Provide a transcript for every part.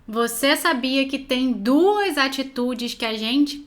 Você sabia que tem duas atitudes que a gente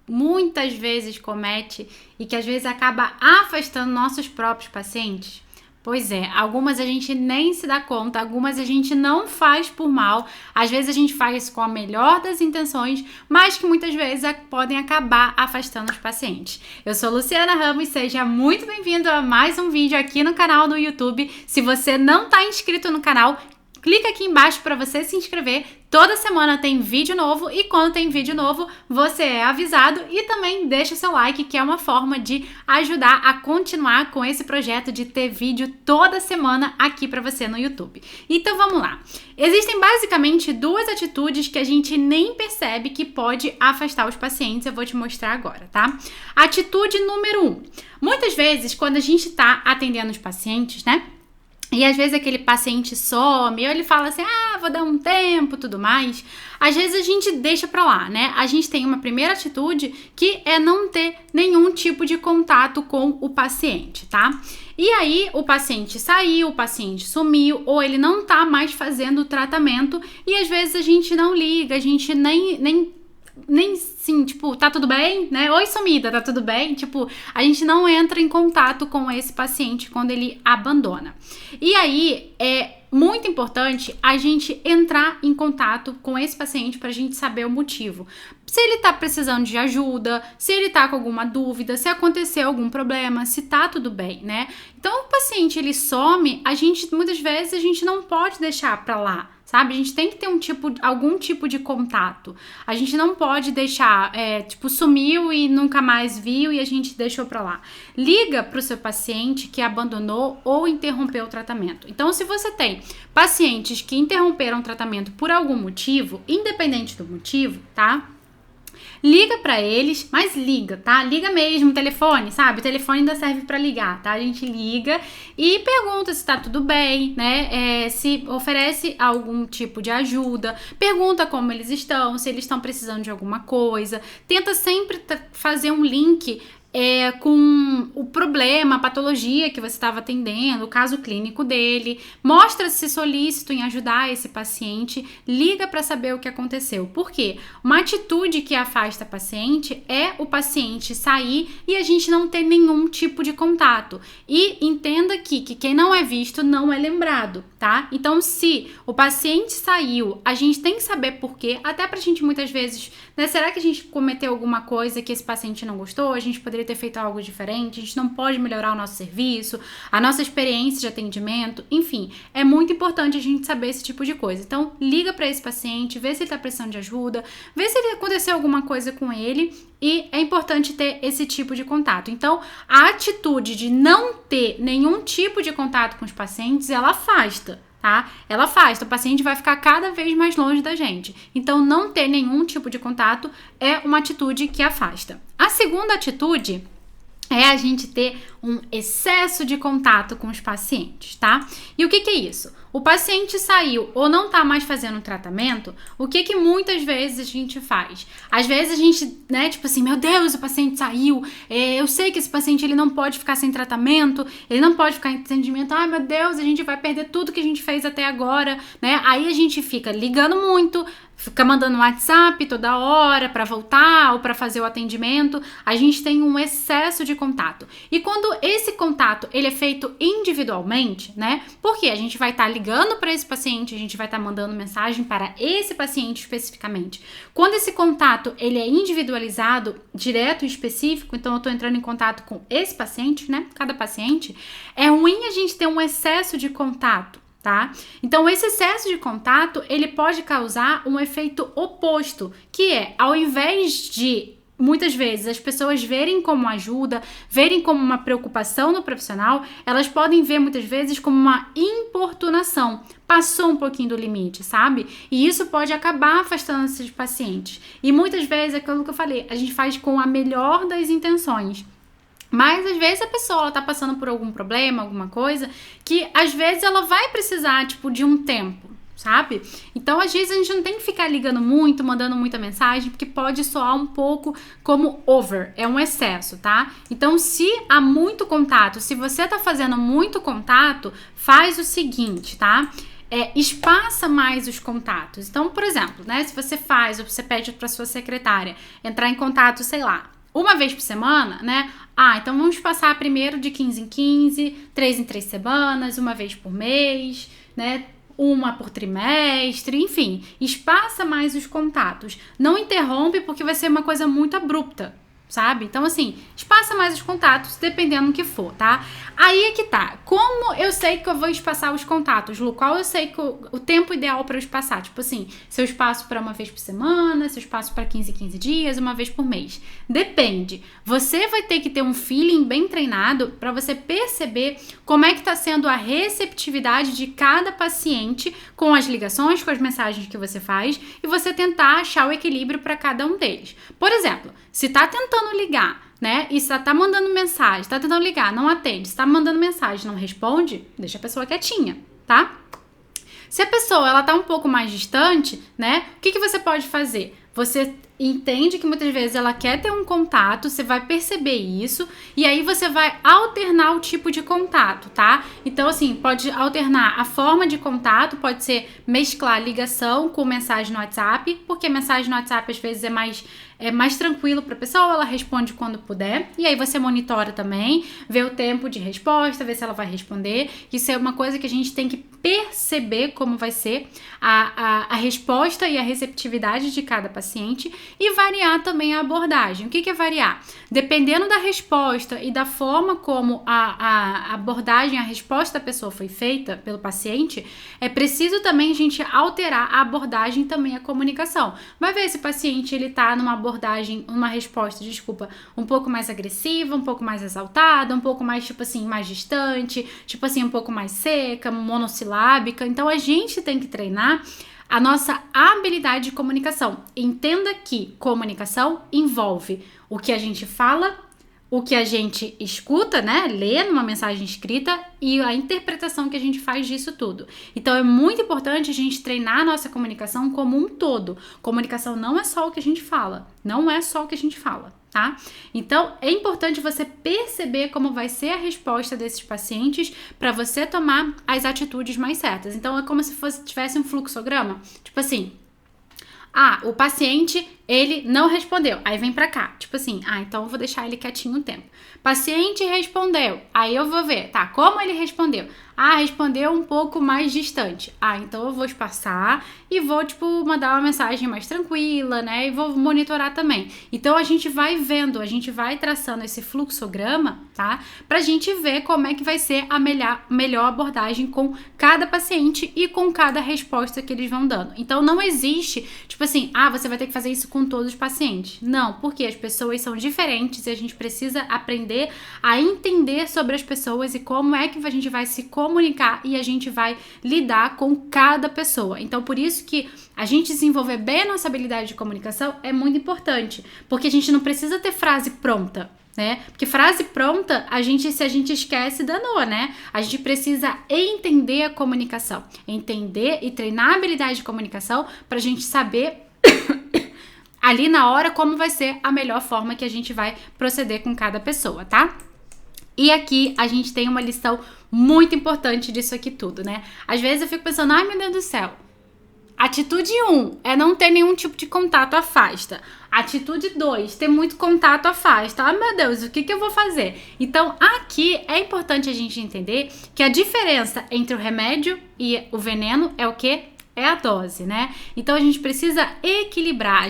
muitas vezes comete e que às vezes acaba afastando nossos próprios pacientes? Pois é, algumas a gente nem se dá conta, algumas a gente não faz por mal, às vezes a gente faz com a melhor das intenções, mas que muitas vezes podem acabar afastando os pacientes. Eu sou Luciana Ramos, seja muito bem-vindo a mais um vídeo aqui no canal do YouTube. Se você não está inscrito no canal, clica aqui embaixo para você se inscrever. Toda semana tem vídeo novo e quando tem vídeo novo você é avisado, e também deixa seu like, que é uma forma de ajudar a continuar com esse projeto de ter vídeo toda semana aqui para você no YouTube. Então vamos lá. Existem basicamente duas atitudes que a gente nem percebe que pode afastar os pacientes. Eu vou te mostrar agora, tá? Atitude número 1. Muitas vezes quando a gente está atendendo os pacientes, né? E às vezes aquele paciente some, ou ele fala assim, vou dar um tempo, tudo mais. Às vezes a gente deixa pra lá, né? A gente tem uma primeira atitude que é não ter nenhum tipo de contato com o paciente, tá? E aí o paciente saiu, o paciente sumiu, ou ele não tá mais fazendo o tratamento, e às vezes a gente não liga, a gente nem sim, tipo, tá tudo bem, né? Oi, sumida, tá tudo bem? Tipo, a gente não entra em contato com esse paciente quando ele abandona. E aí, é muito importante a gente entrar em contato com esse paciente pra gente saber o motivo. Se ele tá precisando de ajuda, se ele tá com alguma dúvida, se aconteceu algum problema, se tá tudo bem, né? Então, o paciente, ele some, muitas vezes, a gente não pode deixar pra lá, sabe? A gente tem que ter algum tipo de contato. A gente não pode deixar, sumiu e nunca mais viu e a gente deixou pra lá. Liga pro seu paciente que abandonou ou interrompeu o tratamento. Então, se você tem pacientes que interromperam o tratamento por algum motivo, independente do motivo, tá? Liga pra eles, mas liga, tá? Liga mesmo, telefone, sabe? O telefone ainda serve pra ligar, tá? A gente liga e pergunta se tá tudo bem, né? Se oferece algum tipo de ajuda, pergunta como eles estão, se eles estão precisando de alguma coisa. Tenta sempre fazer um link com o problema, a patologia que você estava atendendo, o caso clínico dele, mostra-se solícito em ajudar esse paciente, liga para saber o que aconteceu. Por quê? Uma atitude que afasta o paciente é o paciente sair e a gente não ter nenhum tipo de contato. E entenda aqui que quem não é visto não é lembrado, tá? Então, se o paciente saiu, a gente tem que saber por quê, até pra gente muitas vezes, né? Será que a gente cometeu alguma coisa que esse paciente não gostou? A gente poderia ter feito algo diferente, a gente não pode melhorar o nosso serviço, a nossa experiência de atendimento, enfim, é muito importante a gente saber esse tipo de coisa. Então, liga para esse paciente, vê se ele tá precisando de ajuda, vê se aconteceu alguma coisa com ele, e é importante ter esse tipo de contato. Então, a atitude de não ter nenhum tipo de contato com os pacientes, ela afasta, tá? Ela afasta, o paciente vai ficar cada vez mais longe da gente. Então, não ter nenhum tipo de contato é uma atitude que afasta. A segunda atitude é a gente ter um excesso de contato com os pacientes, tá? E o que é isso? O paciente saiu ou não tá mais fazendo tratamento, o que muitas vezes a gente faz? Às vezes a gente, né, tipo assim, meu Deus, o paciente saiu, eu sei que esse paciente ele não pode ficar sem tratamento, ele não pode ficar em atendimento, ai meu Deus, a gente vai perder tudo que a gente fez até agora, né? Aí a gente fica ligando muito, fica mandando WhatsApp toda hora para voltar ou para fazer o atendimento, a gente tem um excesso de contato. E quando esse contato ele é feito individualmente, né? Porque a gente vai estar ligando para esse paciente, a gente vai estar mandando mensagem para esse paciente especificamente. Quando esse contato ele é individualizado, direto e específico, então eu estou entrando em contato com esse paciente, né? Cada paciente, é ruim a gente ter um excesso de contato, tá? Então, esse excesso de contato, ele pode causar um efeito oposto, que é, ao invés de, muitas vezes, as pessoas verem como ajuda, verem como uma preocupação no profissional, elas podem ver, muitas vezes, como uma importunação. Passou um pouquinho do limite, sabe? E isso pode acabar afastando esses pacientes. E muitas vezes, é aquilo que eu falei, a gente faz com a melhor das intenções. Mas às vezes a pessoa ela tá passando por algum problema, alguma coisa, que às vezes ela vai precisar, tipo, de um tempo, sabe? Então, às vezes a gente não tem que ficar ligando muito, mandando muita mensagem, porque pode soar um pouco como over, é um excesso, tá? Então, se há muito contato, se você tá fazendo muito contato, faz o seguinte, tá? espaça mais os contatos. Então, por exemplo, né, se você faz ou você pede para sua secretária entrar em contato, sei lá, uma vez por semana, né? Então vamos passar primeiro de 15 em 15, 3 em 3 semanas, uma vez por mês, né? Uma por trimestre, enfim, espaça mais os contatos. Não interrompe porque vai ser uma coisa muito abrupta, sabe? Então, assim, espaça mais os contatos, dependendo do que for, tá? Aí é que tá. Como eu sei que eu vou espaçar os contatos, Lu? Qual eu sei que o tempo ideal para eu espaçar? Tipo assim, se eu espaço para uma vez por semana, se eu espaço para 15 em 15 dias, uma vez por mês. Depende. Você vai ter que ter um feeling bem treinado para você perceber como é que tá sendo a receptividade de cada paciente com as ligações, com as mensagens que você faz e você tentar achar o equilíbrio para cada um deles. Por exemplo, se tá tentando ligar, né? E se tá mandando mensagem, tá tentando ligar, não atende, se tá mandando mensagem, não responde, deixa a pessoa quietinha, tá? Se a pessoa, ela tá um pouco mais distante, né? O que você pode fazer? Você entende que muitas vezes ela quer ter um contato, você vai perceber isso e aí você vai alternar o tipo de contato, tá? Então, assim, pode alternar a forma de contato, pode ser mesclar ligação com mensagem no WhatsApp, porque mensagem no WhatsApp às vezes é mais tranquilo para a pessoa, ela responde quando puder, e aí você monitora também, vê o tempo de resposta, vê se ela vai responder. Isso é uma coisa que a gente tem que perceber como vai ser a resposta e a receptividade de cada paciente e variar também a abordagem. O que é variar? Dependendo da resposta e da forma como a abordagem, a resposta da pessoa foi feita pelo paciente, é preciso também a gente alterar a abordagem e também a comunicação. Vai ver se o paciente ele tá numa abordagem, uma resposta, um pouco mais agressiva, um pouco mais exaltada, um pouco mais, tipo assim, mais distante, tipo assim, um pouco mais seca, monossilábica. Então, a gente tem que treinar a nossa habilidade de comunicação. Entenda que comunicação envolve o que a gente fala, o que a gente escuta, né, lê numa mensagem escrita e a interpretação que a gente faz disso tudo. Então é muito importante a gente treinar a nossa comunicação como um todo. Comunicação não é só o que a gente fala, tá? Então é importante você perceber como vai ser a resposta desses pacientes para você tomar as atitudes mais certas. Então é como se tivesse um fluxograma, tipo assim, o paciente, ele não respondeu, aí vem pra cá, tipo assim, então eu vou deixar ele quietinho um tempo. Paciente respondeu, aí eu vou ver, tá, como ele respondeu? Respondeu um pouco mais distante. Então eu vou espaçar e vou, mandar uma mensagem mais tranquila, né, e vou monitorar também. Então a gente vai vendo, a gente vai traçando esse fluxograma, tá, pra gente ver como é que vai ser a melhor abordagem com cada paciente e com cada resposta que eles vão dando. Então não existe, tipo assim, você vai ter que fazer isso com todos os pacientes. Não, porque as pessoas são diferentes e a gente precisa aprender a entender sobre as pessoas e como é que a gente vai se comunicar e a gente vai lidar com cada pessoa. Então, por isso que a gente desenvolver bem a nossa habilidade de comunicação é muito importante, porque a gente não precisa ter frase pronta, né? Porque frase pronta, se a gente esquece, danou, né? A gente precisa entender a comunicação, entender e treinar a habilidade de comunicação pra gente saber ali na hora como vai ser a melhor forma que a gente vai proceder com cada pessoa, tá? E aqui a gente tem uma lição muito importante disso aqui tudo, né? Às vezes eu fico pensando, meu Deus do céu, atitude 1 é não ter nenhum tipo de contato, afasta. Atitude 2, ter muito contato, afasta. Meu Deus, o que eu vou fazer? Então, aqui é importante a gente entender que a diferença entre o remédio e o veneno é o quê? É a dose, né? Então, a gente precisa equilibrar, a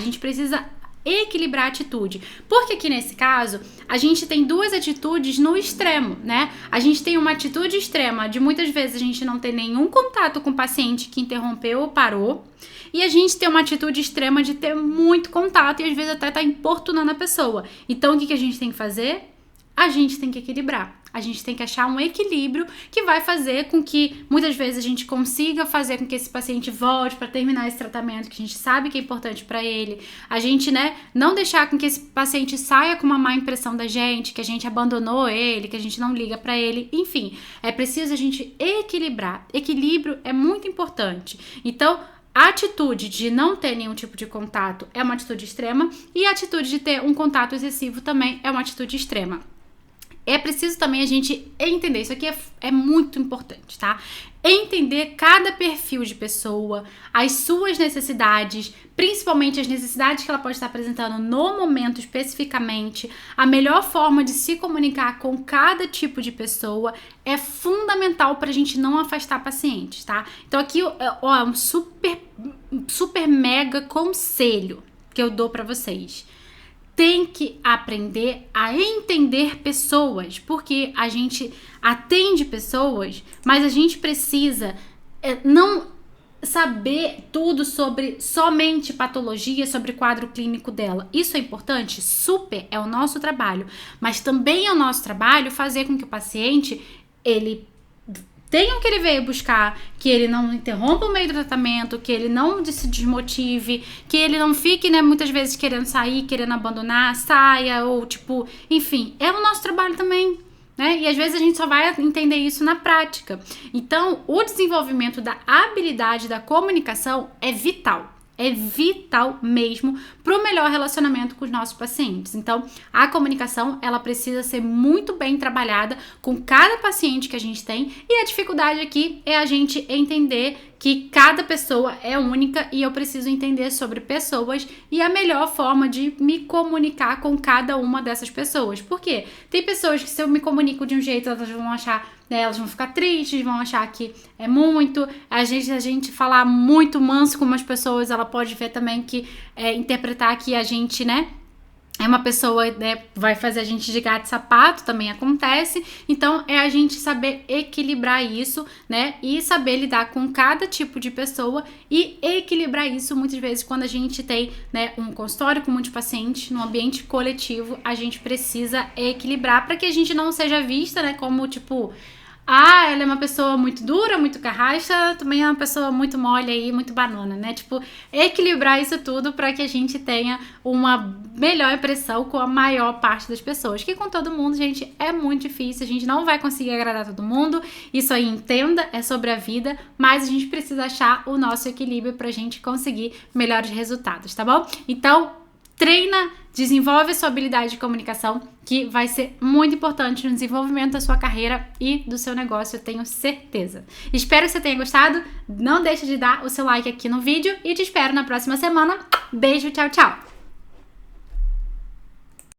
atitude. Porque aqui nesse caso, a gente tem duas atitudes no extremo, né? A gente tem uma atitude extrema de muitas vezes a gente não ter nenhum contato com o paciente que interrompeu ou parou. E a gente tem uma atitude extrema de ter muito contato e às vezes até tá importunando a pessoa. Então, o que a gente tem que fazer? A gente tem que equilibrar. A gente tem que achar um equilíbrio que vai fazer com que muitas vezes a gente consiga fazer com que esse paciente volte para terminar esse tratamento que a gente sabe que é importante para ele. A gente, né, não deixar com que esse paciente saia com uma má impressão da gente, que a gente abandonou ele, que a gente não liga para ele. Enfim, é preciso a gente equilibrar. Equilíbrio é muito importante. Então, a atitude de não ter nenhum tipo de contato é uma atitude extrema e a atitude de ter um contato excessivo também é uma atitude extrema. É preciso também a gente entender, isso aqui é muito importante, tá? entender cada perfil de pessoa, as suas necessidades, principalmente as necessidades que ela pode estar apresentando no momento especificamente, a melhor forma de se comunicar com cada tipo de pessoa é fundamental para a gente não afastar pacientes, tá? Então aqui é um super mega conselho que eu dou para vocês. Tem que aprender a entender pessoas, porque a gente atende pessoas, mas a gente precisa não saber tudo sobre somente patologia, sobre quadro clínico dela. Isso é importante? Super, é o nosso trabalho. Mas também é o nosso trabalho fazer com que o paciente, ele tenha o que ele veio buscar, que ele não interrompa o meio do tratamento, que ele não se desmotive, que ele não fique, né, muitas vezes querendo sair, querendo abandonar, saia, ou tipo, enfim, é o nosso trabalho também, né? E às vezes a gente só vai entender isso na prática. Então, o desenvolvimento da habilidade da comunicação é vital. É vital mesmo para o melhor relacionamento com os nossos pacientes. Então, a comunicação, ela precisa ser muito bem trabalhada com cada paciente que a gente tem. E a dificuldade aqui é a gente entender que cada pessoa é única e eu preciso entender sobre pessoas e a melhor forma de me comunicar com cada uma dessas pessoas. Por quê? Tem pessoas que se eu me comunico de um jeito, elas vão achar, né, elas vão ficar tristes, vão achar que é muito. A gente falar muito manso com umas pessoas, ela pode ver também que interpretar que a gente, né, é uma pessoa, né, vai fazer a gente de gato e sapato, também acontece. Então, é a gente saber equilibrar isso, né, e saber lidar com cada tipo de pessoa e equilibrar isso muitas vezes quando a gente tem, né, um consultório com muitos pacientes, no ambiente coletivo, a gente precisa equilibrar para que a gente não seja vista, né, como tipo, ela é uma pessoa muito dura, muito carrasca, também é uma pessoa muito mole aí, muito banana, né? Tipo, equilibrar isso tudo para que a gente tenha uma melhor impressão com a maior parte das pessoas. Que com todo mundo, gente, é muito difícil, a gente não vai conseguir agradar todo mundo. Isso aí, entenda, é sobre a vida, mas a gente precisa achar o nosso equilíbrio pra gente conseguir melhores resultados, tá bom? Então, treina, desenvolve a sua habilidade de comunicação, que vai ser muito importante no desenvolvimento da sua carreira e do seu negócio, eu tenho certeza. Espero que você tenha gostado. Não deixe de dar o seu like aqui no vídeo e te espero na próxima semana. Beijo, tchau, tchau!